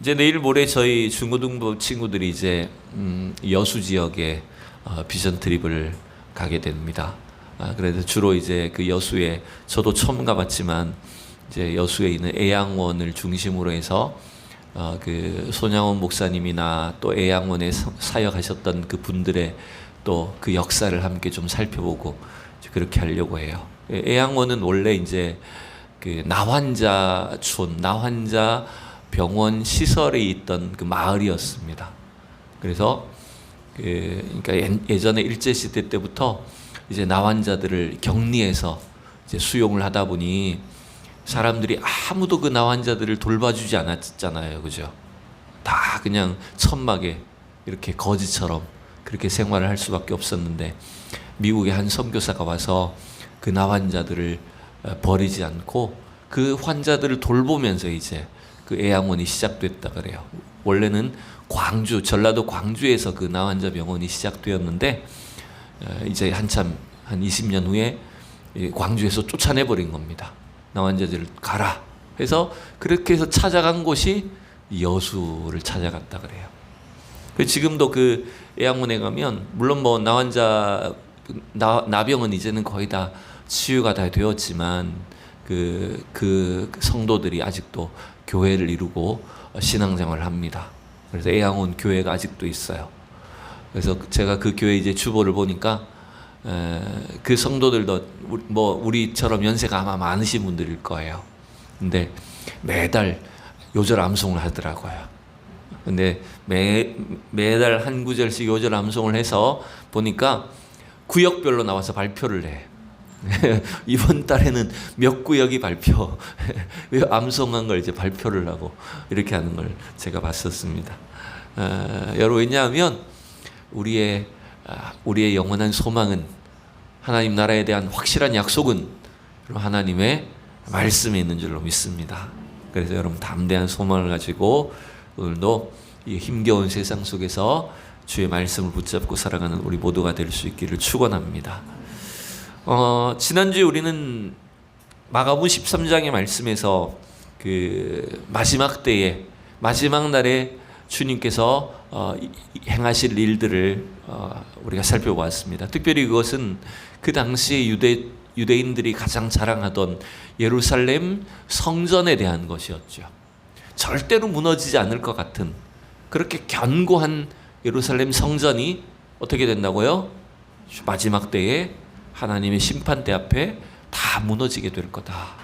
이제 내일 모레 저희 중고등부 친구들이 이제 여수 지역에 비전 트립을 가게 됩니다. 그래서 주로 이제 그 여수에 저도 처음 가봤지만 이제 여수에 있는 애양원을 중심으로 해서 그 손양원 목사님이나 또 애양원에 사역하셨던 그 분들의 또 그 역사를 함께 좀 살펴보고 그렇게 하려고 해요. 애양원은 원래 이제 그 나환자촌, 나환자 병원 시설에 있던 그 마을이었습니다. 그래서 그러니까 예전에 일제 시대 때부터 이제 나환자들을 격리해서 이제 수용을 하다 보니 사람들이 아무도 그 나환자들을 돌봐주지 않았잖아요, 그죠? 다 그냥 천막에 이렇게 거지처럼 그렇게 생활을 할 수밖에 없었는데 미국의 한 선교사가 와서 그 나환자들을 버리지 않고 그 환자들을 돌보면서 이제 그 애양원이 시작됐다 그래요. 원래는 광주, 전라도 광주에서 그 나환자 병원이 시작되었는데 이제 한참 한 20년 후에 광주에서 쫓아내버린 겁니다. 나환자들을 가라 해서 그렇게 해서 찾아간 곳이 여수를 찾아갔다 그래요. 지금도 그 애양원에 가면 물론 뭐 나병은 이제는 거의 다 치유가 다 되었지만 그 성도들이 아직도 교회를 이루고 신앙생활을 합니다. 그래서 애양원 교회가 아직도 있어요. 그래서 제가 그 교회 이제 주보를 보니까 그 성도들도 뭐 우리처럼 연세가 아마 많으신 분들일 거예요. 근데 매달 요절 암송을 하더라고요. 근데 매달 한 구절씩 요절 암송을 해서 보니까 구역별로 나와서 발표를 해. 이번 달에는 몇 구역이 발표, 암송한 걸 이제 발표를 하고 이렇게 하는 걸 제가 봤었습니다. 여러분, 왜냐하면 우리의 영원한 소망은 하나님 나라에 대한 확실한 약속은 하나님의 말씀에 있는 줄로 믿습니다. 그래서 여러분 담대한 소망을 가지고 오늘도 이 힘겨운 세상 속에서 주의 말씀을 붙잡고 살아가는 우리 모두가 될 수 있기를 축원합니다. 지난주에 우리는 마가복음 13장의 말씀에서 그 마지막 때에 마지막 날에 주님께서 행하실 일들을 우리가 살펴보았습니다. 특별히 그것은 그 당시에 유대인들이 가장 자랑하던 예루살렘 성전에 대한 것이었죠. 절대로 무너지지 않을 것 같은 그렇게 견고한 예루살렘 성전이 어떻게 된다고요? 마지막 때에 하나님의 심판대 앞에 다 무너지게 될 거다.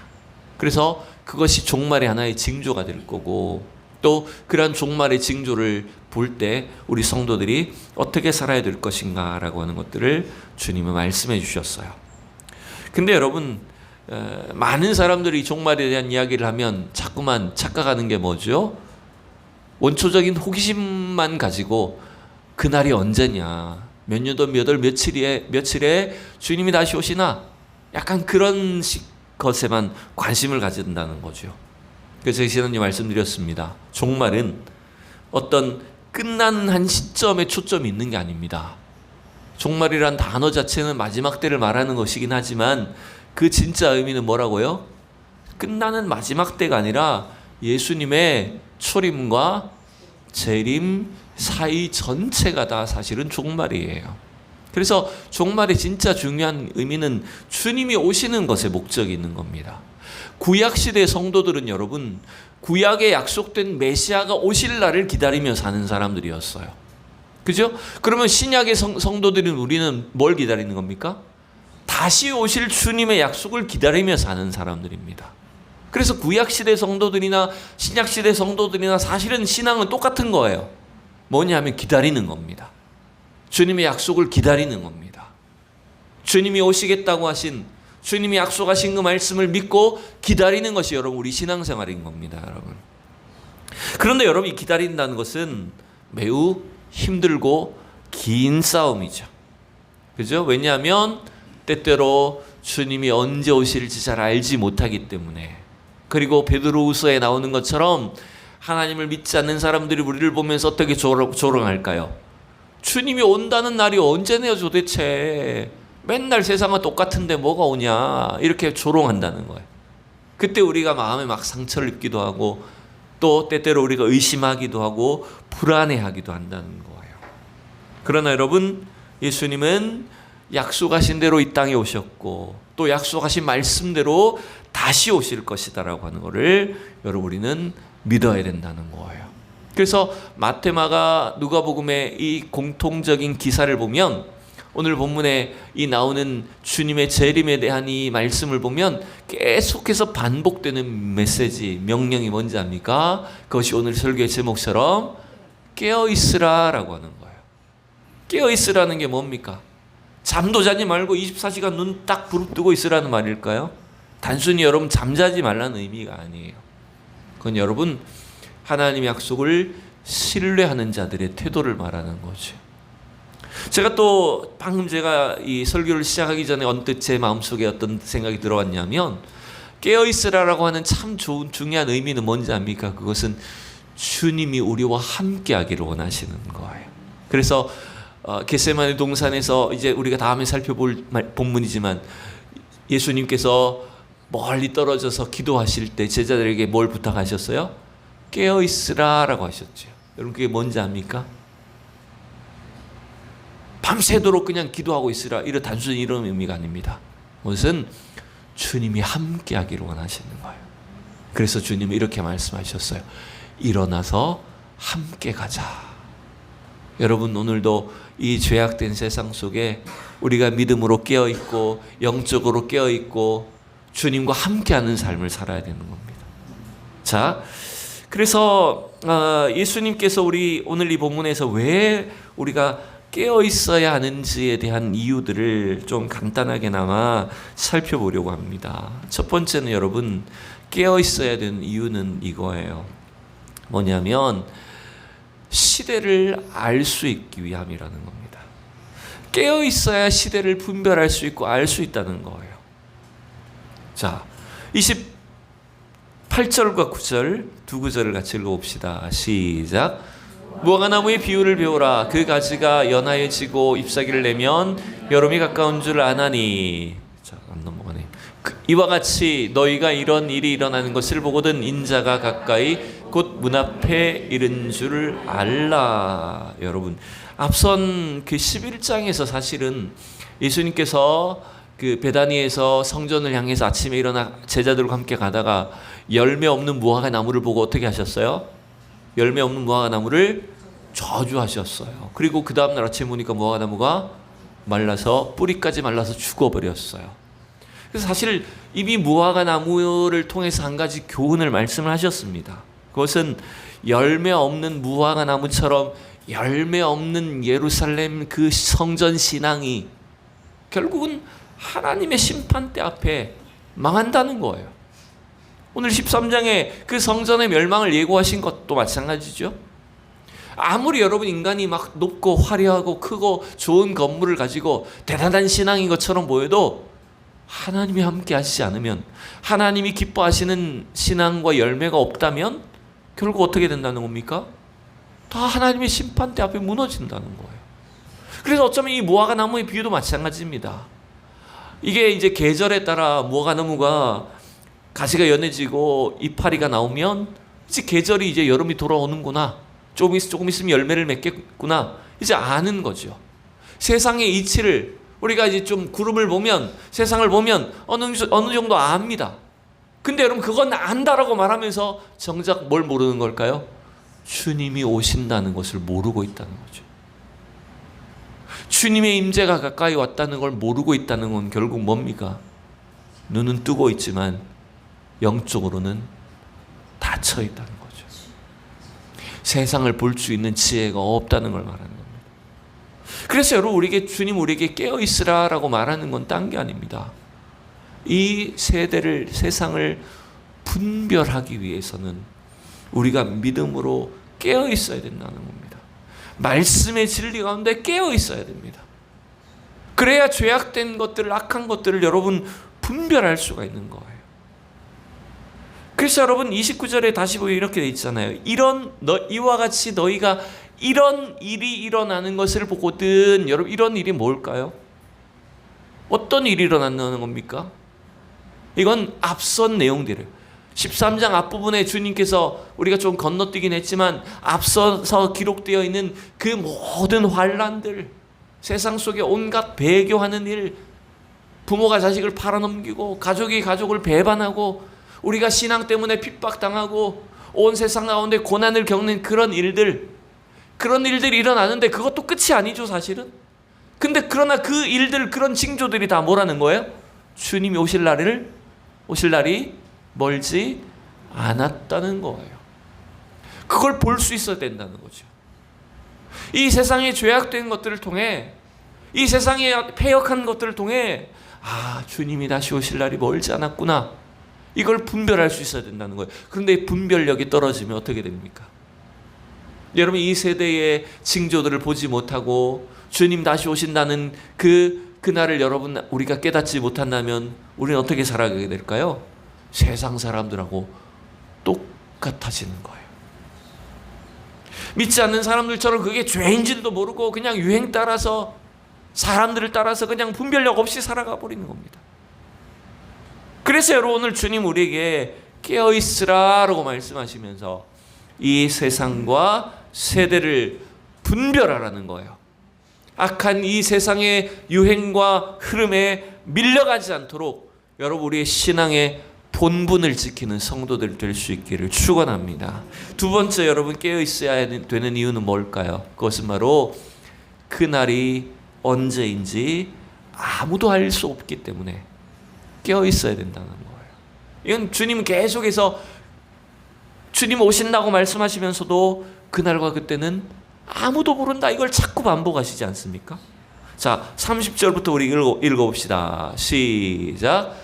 그래서 그것이 종말의 하나의 징조가 될 거고 또 그러한 종말의 징조를 볼 때 우리 성도들이 어떻게 살아야 될 것인가 라고 하는 것들을 주님은 말씀해 주셨어요. 근데 여러분 많은 사람들이 종말에 대한 이야기를 하면 자꾸만 착각하는 게 뭐죠? 원초적인 호기심만 가지고 그날이 언제냐, 몇 년도 몇 월 며칠에 주님이 다시 오시나, 약간 그런 것에만 관심을 가진다는 거죠. 그래서 제가 지난주에 말씀드렸습니다. 종말은 어떤 끝나는 한 시점에 초점이 있는 게 아닙니다. 종말이란 단어 자체는 마지막 때를 말하는 것이긴 하지만 그 진짜 의미는 뭐라고요? 끝나는 마지막 때가 아니라 예수님의 초림과 재림 사이 전체가 다 사실은 종말이에요. 그래서 종말의 진짜 중요한 의미는 주님이 오시는 것에 목적이 있는 겁니다. 구약시대 성도들은 여러분 구약에 약속된 메시아가 오실 날을 기다리며 사는 사람들이었어요. 그죠? 그러면 신약의 성도들은 우리는 뭘 기다리는 겁니까? 다시 오실 주님의 약속을 기다리며 사는 사람들입니다. 그래서 구약시대 성도들이나 신약시대 성도들이나 사실은 신앙은 똑같은 거예요. 뭐냐면 기다리는 겁니다. 주님의 약속을 기다리는 겁니다. 주님이 오시겠다고 하신, 주님이 약속하신 그 말씀을 믿고 기다리는 것이 여러분 우리 신앙생활인 겁니다. 여러분. 그런데 여러분이 기다린다는 것은 매우 힘들고 긴 싸움이죠. 그죠? 왜냐하면 때때로 주님이 언제 오실지 잘 알지 못하기 때문에, 그리고 베드로후서에 나오는 것처럼 하나님을 믿지 않는 사람들이 우리를 보면서 어떻게 조롱할까요? 주님이 온다는 날이 언제네요 도대체. 맨날 세상은 똑같은데 뭐가 오냐, 이렇게 조롱한다는 거예요. 그때 우리가 마음에 막 상처를 입기도 하고 또 때때로 우리가 의심하기도 하고 불안해하기도 한다는 거예요. 그러나 여러분, 예수님은 약속하신 대로 이 땅에 오셨고 또 약속하신 말씀대로 다시 오실 것이다라고 하는 것을 여러분 우리는 믿어야 된다는 거예요. 그래서 마태, 마가, 누가복음의 이 공통적인 기사를 보면 오늘 본문에 이 나오는 주님의 재림에 대한 이 말씀을 보면 계속해서 반복되는 메시지, 명령이 뭔지 압니까? 그것이 오늘 설교의 제목처럼 깨어있으라라고 하는 거예요. 깨어있으라는 게 뭡니까? 잠도 자지 말고 24시간 눈 딱 부릅뜨고 있으라는 말일까요? 단순히 여러분 잠자지 말라는 의미가 아니에요. 그건 여러분 하나님의 약속을 신뢰하는 자들의 태도를 말하는 거죠. 제가 또 방금 제가 이 설교를 시작하기 전에 언뜻 제 마음속에 어떤 생각이 들어왔냐면 깨어있으라라고 하는 참 좋은 중요한 의미는 뭔지 압니까? 그것은 주님이 우리와 함께 하기를 원하시는 거예요. 그래서 겟세마네 동산에서 이제 우리가 다음에 살펴볼 본문이지만 예수님께서 멀리 떨어져서 기도하실 때 제자들에게 뭘 부탁하셨어요? 깨어있으라라고 하셨죠. 여러분 그게 뭔지 압니까? 밤새도록 그냥 기도하고 있으라 이런 단순히 이런 의미가 아닙니다. 그것은 주님이 함께 하기를 원하시는 거예요. 그래서 주님은 이렇게 말씀하셨어요. 일어나서 함께 가자. 여러분 오늘도 이 죄악된 세상 속에 우리가 믿음으로 깨어있고 영적으로 깨어있고 주님과 함께하는 삶을 살아야 되는 겁니다. 자, 그래서 예수님께서 우리 오늘 이 본문에서 왜 우리가 깨어있어야 하는지에 대한 이유들을 좀 간단하게나마 살펴보려고 합니다. 첫 번째는 여러분 깨어있어야 되는 이유는 이거예요. 뭐냐면 시대를 알 수 있기 위함이라는 겁니다. 깨어있어야 시대를 분별할 수 있고 알 수 있다는 거예요. 자, 28절과 9절 두 구절을 같이 읽어봅시다. 시작. 무화과나무의 비유를 배우라. 그 가지가 연하여지고 잎사귀를 내면 여름이 가까운 줄 아나니. 자, 안 넘어가네. 이와 같이 너희가 이런 일이 일어나는 것을 보거든 인자가 가까이 곧 문 앞에 이른 줄 알라. 여러분 앞선 그 11장에서 사실은 예수님께서 그 베다니에서 성전을 향해서 아침에 일어나 제자들과 함께 가다가 열매 없는 무화과 나무를 보고 어떻게 하셨어요? 열매 없는 무화과 나무를 저주하셨어요. 그리고 그 다음날 아침에 보니까 무화과 나무가 말라서 뿌리까지 말라서 죽어버렸어요. 그래서 사실 이미 무화과 나무를 통해서 한 가지 교훈을 말씀을 하셨습니다. 그것은 열매 없는 무화과 나무처럼 열매 없는 예루살렘 그 성전 신앙이 결국은 하나님의 심판대 앞에 망한다는 거예요. 오늘 13장에 그 성전의 멸망을 예고하신 것도 마찬가지죠. 아무리 여러분 인간이 막 높고 화려하고 크고 좋은 건물을 가지고 대단한 신앙인 것처럼 보여도 하나님이 함께 하시지 않으면, 하나님이 기뻐하시는 신앙과 열매가 없다면 결국 어떻게 된다는 겁니까? 다 하나님의 심판대 앞에 무너진다는 거예요. 그래서 어쩌면 이 무화과 나무의 비유도 마찬가지입니다. 이게 이제 계절에 따라 무화과 나무가 가지가 연해지고 이파리가 나오면 이제 계절이 이제 여름이 돌아오는구나, 조금 있으면 열매를 맺겠구나, 이제 아는 거죠. 세상의 이치를 우리가 이제 좀 구름을 보면, 세상을 보면 어느 정도 압니다. 근데 여러분 그건 안다라고 말하면서 정작 뭘 모르는 걸까요? 주님이 오신다는 것을 모르고 있다는 거죠. 주님의 임재가 가까이 왔다는 걸 모르고 있다는 건 결국 뭡니까? 눈은 뜨고 있지만 영적으로는 닫혀 있다는 거죠. 세상을 볼 수 있는 지혜가 없다는 걸 말하는 겁니다. 그래서 여러분 주님 우리에게 깨어있으라라고 말하는 건 딴 게 아닙니다. 이 세상을 분별하기 위해서는 우리가 믿음으로 깨어있어야 된다는 겁니다. 말씀의 진리 가운데 깨어있어야 됩니다. 그래야 죄악된 것들을, 악한 것들을 여러분 분별할 수가 있는 거예요. 그래서 여러분 29절에 다시 보면 이렇게 돼 있잖아요. 이와 같이 너희가 이런 일이 일어나는 것을 보거든. 여러분 이런 일이 뭘까요? 어떤 일이 일어나는 겁니까? 이건 앞선 내용들이에요. 13장 앞부분에 주님께서 우리가 좀 건너뛰긴 했지만 앞서서 기록되어 있는 그 모든 환난들, 세상 속에 온갖 배교하는 일, 부모가 자식을 팔아넘기고 가족이 가족을 배반하고 우리가 신앙 때문에 핍박당하고 온 세상 가운데 고난을 겪는 그런 일들이 일어나는데 그것도 끝이 아니죠, 사실은. 근데 그러나 그 일들, 그런 징조들이 다 뭐라는 거예요? 주님이 오실 날이 멀지 않았다는 거예요. 그걸 볼 수 있어야 된다는 거죠. 이 세상에 죄악된 것들을 통해, 이 세상에 패역한 것들을 통해 주님이 다시 오실 날이 멀지 않았구나, 이걸 분별할 수 있어야 된다는 거예요. 그런데 분별력이 떨어지면 어떻게 됩니까? 여러분, 이 세대의 징조들을 보지 못하고 주님 다시 오신다는 그날을 여러분 우리가 깨닫지 못한다면 우리는 어떻게 살아가게 될까요? 세상 사람들하고 똑같아지는 거예요. 믿지 않는 사람들처럼 그게 죄인지도 모르고 그냥 유행 따라서, 사람들을 따라서 그냥 분별력 없이 살아가 버리는 겁니다. 그래서 여러분, 오늘 주님 우리에게 깨어있으라라고 말씀하시면서 이 세상과 세대를 분별하라는 거예요. 악한 이 세상의 유행과 흐름에 밀려가지 않도록 여러분 우리의 신앙의 본분을 지키는 성도들 될 수 있기를 축원합니다. 두 번째, 여러분 깨어있어야 되는 이유는 뭘까요? 그것은 바로 그날이 언제인지 아무도 알 수 없기 때문에 깨어있어야 된다는 거예요. 이건 주님은 계속해서 주님 오신다고 말씀하시면서도 그날과 그때는 아무도 모른다, 이걸 자꾸 반복하시지 않습니까? 자, 30절부터 우리 읽어봅시다. 시작.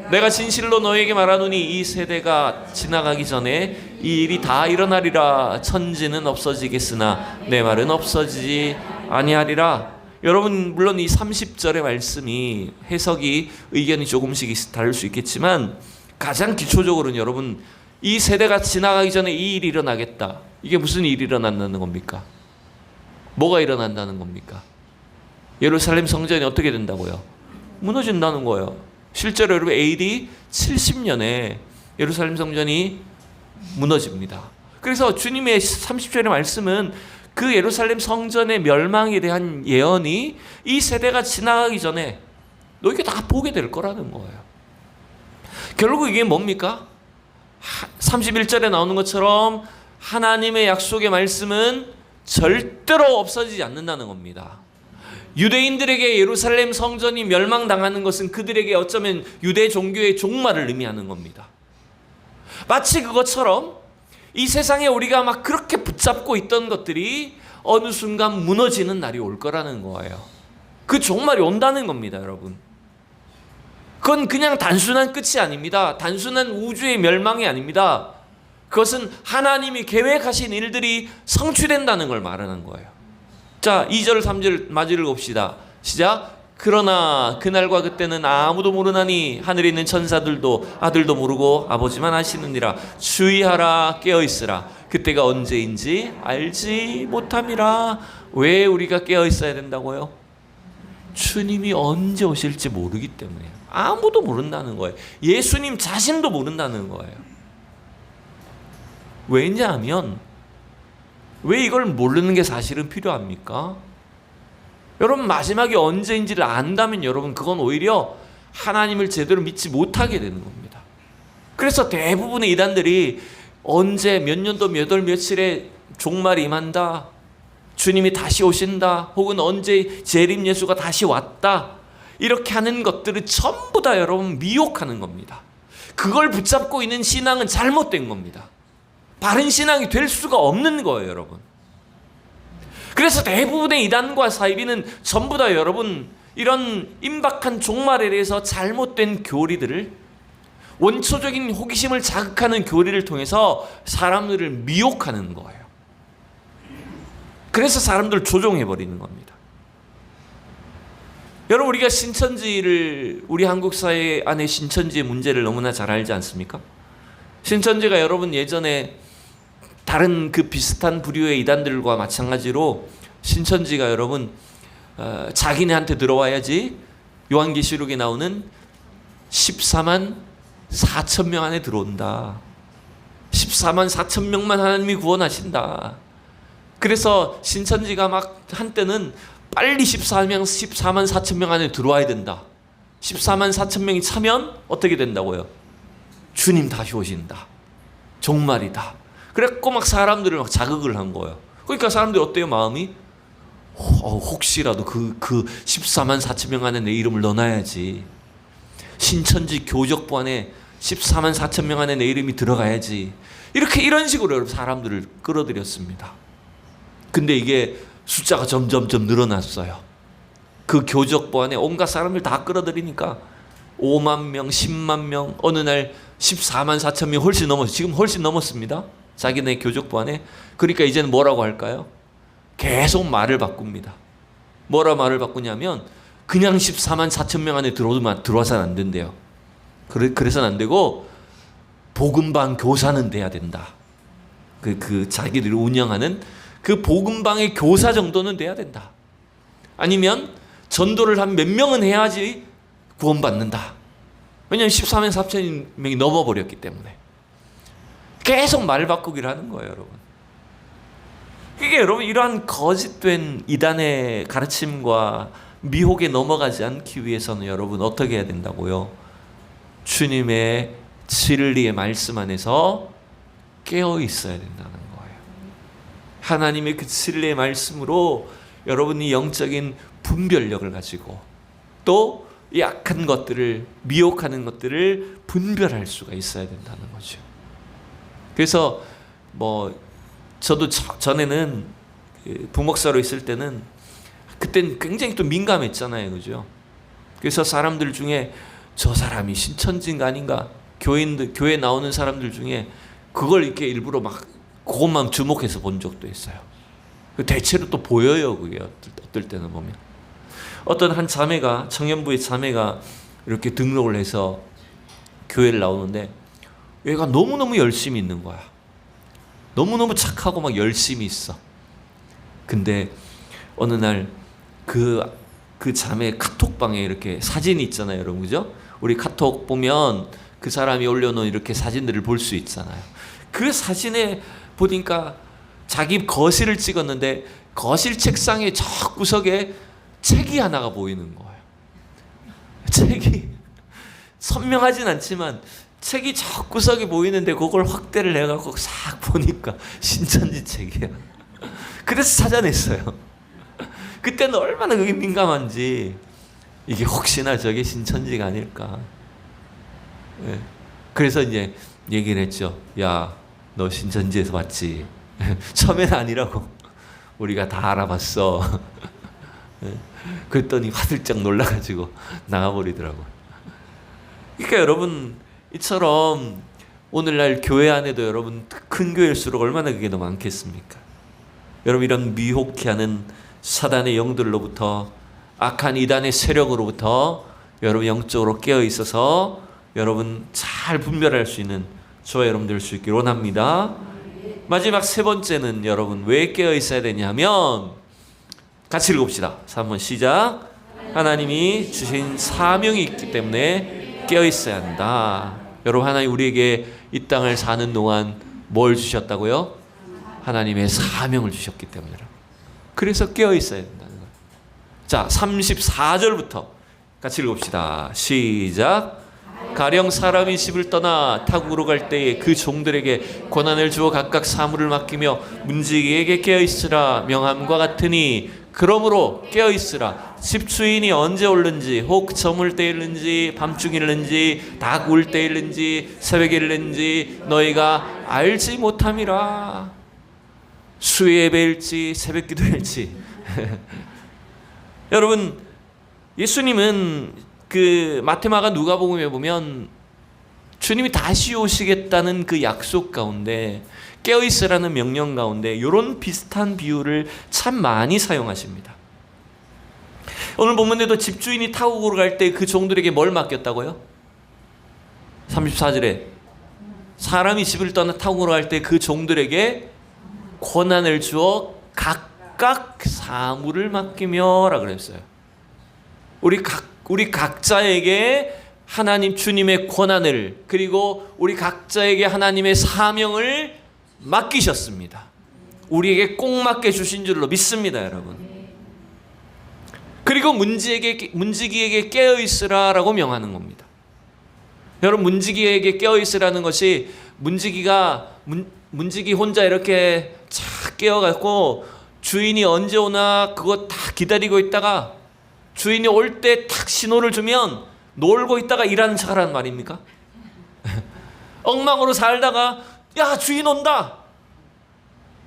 내가 진실로 너에게 말하노니 이 세대가 지나가기 전에 이 일이 다 일어나리라. 천지는 없어지겠으나 내 말은 없어지지 아니하리라. 여러분, 물론 이 30절의 말씀이 해석이, 의견이 조금씩 다를 수 있겠지만 가장 기초적으로는 여러분, 이 세대가 지나가기 전에 이 일이 일어나겠다. 이게 무슨 일이 일어난다는 겁니까? 뭐가 일어난다는 겁니까? 예루살렘 성전이 어떻게 된다고요? 무너진다는 거예요. 실제로 여러분 AD 70년에 예루살렘 성전이 무너집니다. 그래서 주님의 30절의 말씀은 그 예루살렘 성전의 멸망에 대한 예언이 이 세대가 지나가기 전에 너희가 다 보게 될 거라는 거예요. 결국 이게 뭡니까? 31절에 나오는 것처럼 하나님의 약속의 말씀은 절대로 없어지지 않는다는 겁니다. 유대인들에게 예루살렘 성전이 멸망당하는 것은 그들에게 어쩌면 유대 종교의 종말을 의미하는 겁니다. 마치 그것처럼 이 세상에 우리가 막 그렇게 붙잡고 있던 것들이 어느 순간 무너지는 날이 올 거라는 거예요. 그 종말이 온다는 겁니다, 여러분. 그건 그냥 단순한 끝이 아닙니다. 단순한 우주의 멸망이 아닙니다. 그것은 하나님이 계획하신 일들이 성취된다는 걸 말하는 거예요. 자, 2절 3절 마저 읽읍시다. 시작. 그러나 그날과 그때는 아무도 모르나니 하늘에 있는 천사들도 아들도 모르고 아버지만 아시느니라. 주의하라, 깨어있으라. 그때가 언제인지 알지 못함이라. 왜 우리가 깨어있어야 된다고요? 주님이 언제 오실지 모르기 때문에요. 아무도 모른다는 거예요. 예수님 자신도 모른다는 거예요. 왜냐하면 왜 이걸 모르는 게 사실은 필요합니까? 여러분, 마지막이 언제인지를 안다면 여러분, 그건 오히려 하나님을 제대로 믿지 못하게 되는 겁니다. 그래서 대부분의 이단들이 언제 몇 년도 몇 월 며칠에 종말이 임한다, 주님이 다시 오신다, 혹은 언제 재림 예수가 다시 왔다, 이렇게 하는 것들을 전부 다 여러분 미혹하는 겁니다. 그걸 붙잡고 있는 신앙은 잘못된 겁니다. 바른 신앙이 될 수가 없는 거예요, 여러분. 그래서 대부분의 이단과 사이비는 전부 다 여러분 이런 임박한 종말에 대해서 잘못된 교리들을, 원초적인 호기심을 자극하는 교리를 통해서 사람들을 미혹하는 거예요. 그래서 사람들을 조종해버리는 겁니다. 여러분, 우리가 신천지를, 우리 한국 사회 안에 신천지의 문제를 너무나 잘 알지 않습니까? 신천지가 여러분 예전에 다른 그 비슷한 부류의 이단들과 마찬가지로 신천지가 여러분 자기네한테 들어와야지 요한계시록에 나오는 14만 4천 명 안에 들어온다. 14만 4천 명만 하나님이 구원하신다. 그래서 신천지가 막 한때는 빨리 14만 4천 명 안에 들어와야 된다. 14만 4천 명이 차면 어떻게 된다고요? 주님 다시 오신다. 종말이다. 그래갖고 막 사람들을 막 자극을 한 거예요. 그러니까 사람들이 어때요? 마음이? 혹시라도 그 14만 4천 명 안에 내 이름을 넣어놔야지. 신천지 교적부 안에 14만 4천 명 안에 내 이름이 들어가야지. 이런 식으로 사람들을 끌어들였습니다. 근데 이게 숫자가 점점점 늘어났어요. 그 교적부 안에 온갖 사람들 다 끌어들이니까 5만 명, 10만 명, 어느 날 14만 4천 명 훨씬 넘었어요. 지금 훨씬 넘었습니다. 자기네 교적부 안에. 그러니까 이제는 뭐라고 할까요? 계속 말을 바꿉니다. 뭐라 말을 바꾸냐면 그냥 14만 4천 명 안에 들어와서는 안 된대요. 그래서는 안 되고 복음방 교사는 돼야 된다. 그 자기들이 운영하는 그 복음방의 교사 정도는 돼야 된다. 아니면 전도를 한 몇 명은 해야지 구원받는다. 왜냐하면 14만 4천 명이 넘어버렸기 때문에. 계속 말 바꾸기를 하는 거예요, 여러분. 그게 여러분 이러한 거짓된 이단의 가르침과 미혹에 넘어가지 않기 위해서는 여러분 어떻게 해야 된다고요? 주님의 진리의 말씀 안에서 깨어 있어야 된다는 거예요. 하나님의 그 진리의 말씀으로 여러분이 영적인 분별력을 가지고 또 약한 것들을, 미혹하는 것들을 분별할 수가 있어야 된다는 거죠. 그래서 저도 전에는 부목사로 있을 때는 그때는 굉장히 또 민감했잖아요, 그죠? 그래서 사람들 중에 저 사람이 신천지인가 아닌가, 교회 나오는 사람들 중에 그걸 이렇게 일부러 막 그것만 주목해서 본 적도 있어요. 대체로 또 보여요, 그게 어떨 때는 보면. 어떤 한 자매가, 청년부의 자매가 이렇게 등록을 해서 교회를 나오는데 얘가 너무너무 열심히 있는 거야. 너무너무 착하고 막 열심히 있어. 근데 어느 날 그 자매 카톡방에 이렇게 사진이 있잖아요, 여러분, 그죠? 우리 카톡 보면 그 사람이 올려놓은 이렇게 사진들을 볼 수 있잖아요. 그 사진에 보니까 자기 거실을 찍었는데 거실 책상의 저 구석에 책이 하나가 보이는 거예요. 책이 선명하진 않지만 책이 저 구석에 보이는데 그걸 확대를 해갖고 싹 보니까 신천지 책이야. 그래서 찾아냈어요. 그때는 얼마나 그게 민감한지, 이게 혹시나 저게 신천지가 아닐까. 네. 그래서 이제 얘기를 했죠. 야, 너 신천지에서 봤지? 처음에는 아니라고. 우리가 다 알아봤어. 네. 그랬더니 화들짝 놀라가지고 나가버리더라고요. 그러니까 여러분, 이처럼 오늘날 교회 안에도 여러분 큰 교회일수록 얼마나 그게 더 많겠습니까? 여러분 이런 미혹케 하는 사단의 영들로부터, 악한 이단의 세력으로부터 여러분 영적으로 깨어 있어서 여러분 잘 분별할 수 있는 저와 여러분 될 수 있기를 원합니다. 마지막 세 번째는 여러분 왜 깨어 있어야 되냐면, 같이 읽읍시다. 3번 시작. 하나님이 주신 사명이 있기 때문에 깨어 있어야 한다. 여러분, 하나님 우리에게 이 땅을 사는 동안 뭘 주셨다고요? 하나님의 사명을 주셨기 때문에. 그래서 깨어 있어야 된다는 거예요. 자, 34절부터 같이 읽읍시다. 시작. 가령 사람이 집을 떠나 타국으로 갈 때에 그 종들에게 권한을 주어 각각 사물을 맡기며 문지기에게 깨어 있으라 명함과 같으니, 그러므로 깨어 있으라. 집주인이 언제 올는지, 혹 저물 때일는지 밤중일는지 닭 울 때일는지 새벽일는지 너희가 알지 못함이라. 수요 예배일지 새벽 기도일지. 여러분, 예수님은 그 마태마가 누가복음에 보면 주님이 다시 오시겠다는 그 약속 가운데, 깨어있으라는 명령 가운데 이런 비슷한 비유를 참 많이 사용하십니다. 오늘 본문에도 집주인이 타국으로 갈 때 그 종들에게 뭘 맡겼다고요? 34절에 사람이 집을 떠나 타국으로 갈 때 그 종들에게 권한을 주어 각각 사물을 맡기며 라 그랬어요. 우리 각자에게 하나님 주님의 권한을, 그리고 우리 각자에게 하나님의 사명을 맡기셨습니다. 우리에게 꼭 맡겨 주신 줄로 믿습니다, 여러분. 그리고 문지기에게 깨어 있으라라고 명하는 겁니다. 여러분, 문지기에게 깨어 있으라는 것이, 문지기 혼자 이렇게 착 깨어갖고 주인이 언제 오나 그거 다 기다리고 있다가 주인이 올 때 탁 신호를 주면 놀고 있다가 일하는 척 하라는 말입니까? 엉망으로 살다가 야, 주인 온다.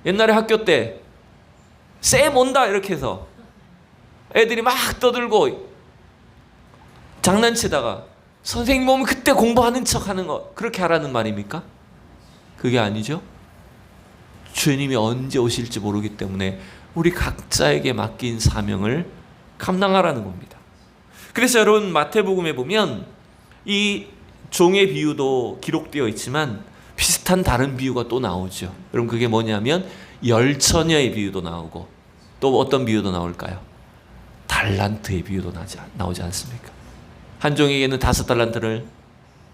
옛날에 학교 때 쌤 온다 이렇게 해서 애들이 막 떠들고 장난치다가 선생님 오면 그때 공부하는 척 하는 거, 그렇게 하라는 말입니까? 그게 아니죠. 주님이 언제 오실지 모르기 때문에 우리 각자에게 맡긴 사명을 감당하라는 겁니다. 그래서 여러분, 마태복음에 보면 이 종의 비유도 기록되어 있지만 비슷한 다른 비유가 또 나오죠. 여러분, 그게 뭐냐면 열처녀의 비유도 나오고, 또 어떤 비유도 나올까요? 달란트의 비유도 나오지 않습니까? 한 종에게는 5달란트를,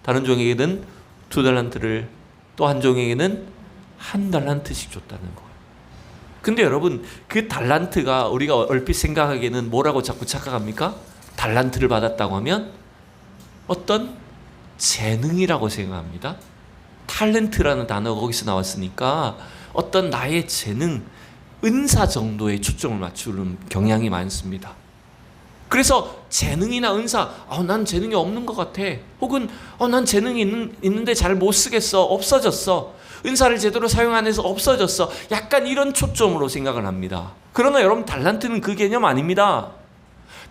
다른 종에게는 2달란트를, 또 한 종에게는 1달란트씩 줬다는 거예요. 근데 여러분, 그 달란트가 우리가 얼핏 생각하기에는 뭐라고 자꾸 착각합니까? 달란트를 받았다고 하면 어떤 재능이라고 생각합니다. 탤런트라는 단어가 거기서 나왔으니까 어떤 나의 재능, 은사 정도에 초점을 맞추는 경향이 많습니다. 그래서 재능이나 은사, 난 재능이 없는 것 같아, 혹은 난 재능이 있는데 잘 못 쓰겠어, 없어졌어, 은사를 제대로 사용 안 해서 없어졌어, 약간 이런 초점으로 생각을 합니다. 그러나 여러분, 달란트는 그 개념 아닙니다.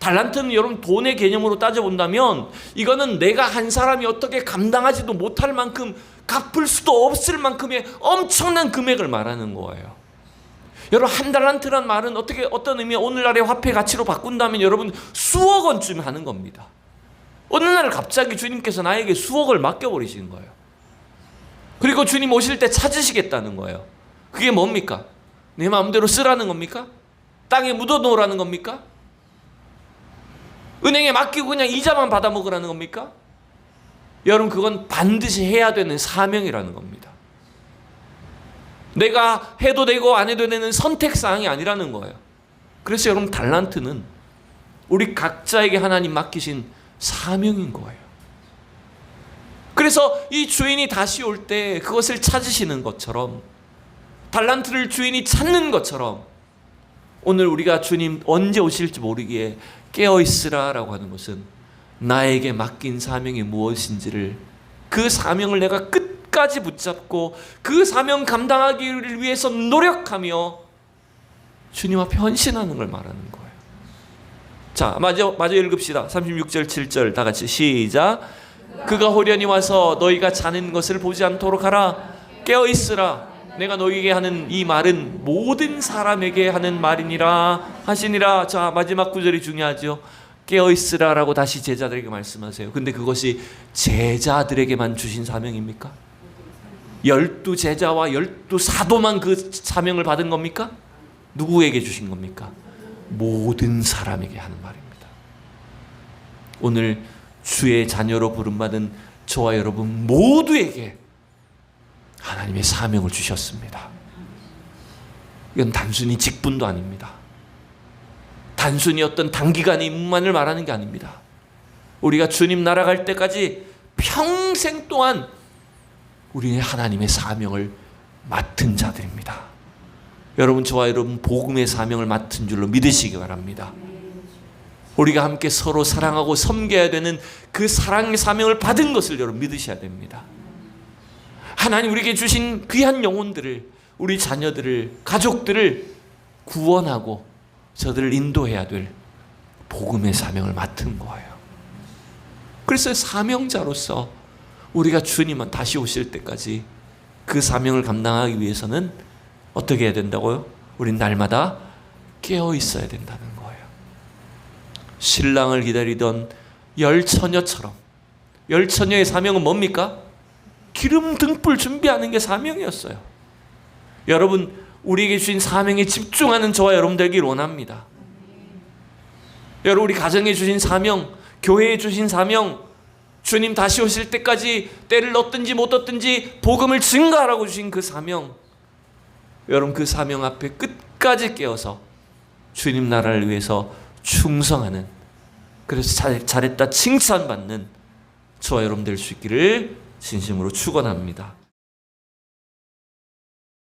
달란트는 여러분, 돈의 개념으로 따져본다면 이거는 내가 한 사람이 어떻게 감당하지도 못할 만큼, 갚을 수도 없을 만큼의 엄청난 금액을 말하는 거예요. 여러분, 1달란트란 말은 어떤 의미, 오늘날의 화폐 가치로 바꾼다면 여러분, 수억 원쯤 하는 겁니다. 어느 날 갑자기 주님께서 나에게 수억을 맡겨버리신 거예요. 그리고 주님 오실 때 찾으시겠다는 거예요. 그게 뭡니까? 내 마음대로 쓰라는 겁니까? 땅에 묻어놓으라는 겁니까? 은행에 맡기고 그냥 이자만 받아 먹으라는 겁니까? 여러분, 그건 반드시 해야 되는 사명이라는 겁니다. 내가 해도 되고 안 해도 되는 선택사항이 아니라는 거예요. 그래서 여러분, 달란트는 우리 각자에게 하나님 맡기신 사명인 거예요. 그래서 이 주인이 다시 올 때 그것을 찾으시는 것처럼, 달란트를 주인이 찾는 것처럼, 오늘 우리가 주님 언제 오실지 모르기에 깨어있으라라고 하는 것은 나에게 맡긴 사명이 무엇인지를, 그 사명을 내가 끝까지 붙잡고 그 사명 감당하기를 위해서 노력하며 주님 앞에 헌신하는 걸 말하는 거예요. 자, 마저 읽읍시다. 36절 7절 다 같이 시작. 그가 호련히 와서 너희가 자는 것을 보지 않도록 하라. 깨어있으라. 내가 너희에게 하는 이 말은 모든 사람에게 하는 말이니라 하시니라. 자, 마지막 구절이 중요하죠. 깨어있으라라고 다시 제자들에게 말씀하세요. 근데 그것이 제자들에게만 주신 사명입니까? 12제자와 12사도만 그 사명을 받은 겁니까? 누구에게 주신 겁니까? 모든 사람에게 하는 말입니다. 오늘 주의 자녀로 부름받은 저와 여러분 모두에게 하나님의 사명을 주셨습니다. 이건 단순히 직분도 아닙니다. 단순히 어떤 단기간의 임무만을 말하는 게 아닙니다. 우리가 주님 나라 갈 때까지 평생 동안 우리는 하나님의 사명을 맡은 자들입니다. 여러분, 저와 여러분 복음의 사명을 맡은 줄로 믿으시기 바랍니다. 우리가 함께 서로 사랑하고 섬겨야 되는 그 사랑의 사명을 받은 것을 여러분 믿으셔야 됩니다. 하나님 우리에게 주신 귀한 영혼들을, 우리 자녀들을, 가족들을 구원하고 저들을 인도해야 될 복음의 사명을 맡은 거예요. 그래서 사명자로서 우리가 주님은 다시 오실 때까지 그 사명을 감당하기 위해서는 어떻게 해야 된다고요? 우린 날마다 깨어 있어야 된다는 거예요. 신랑을 기다리던 열처녀처럼, 열처녀의 사명은 뭡니까? 기름 등불 준비하는 게 사명이었어요. 여러분, 우리에게 주신 사명에 집중하는 저와 여러분 되길 원합니다. 여러분, 우리 가정에 주신 사명, 교회에 주신 사명, 주님 다시 오실 때까지 때를 얻든지 못 얻든지 복음을 증거하라고 주신 그 사명, 여러분 그 사명 앞에 끝까지 깨어서 주님 나라를 위해서 충성하는, 그래서 잘했다 칭찬받는 저와 여러분 될 수 있기를 진심으로 축원합니다.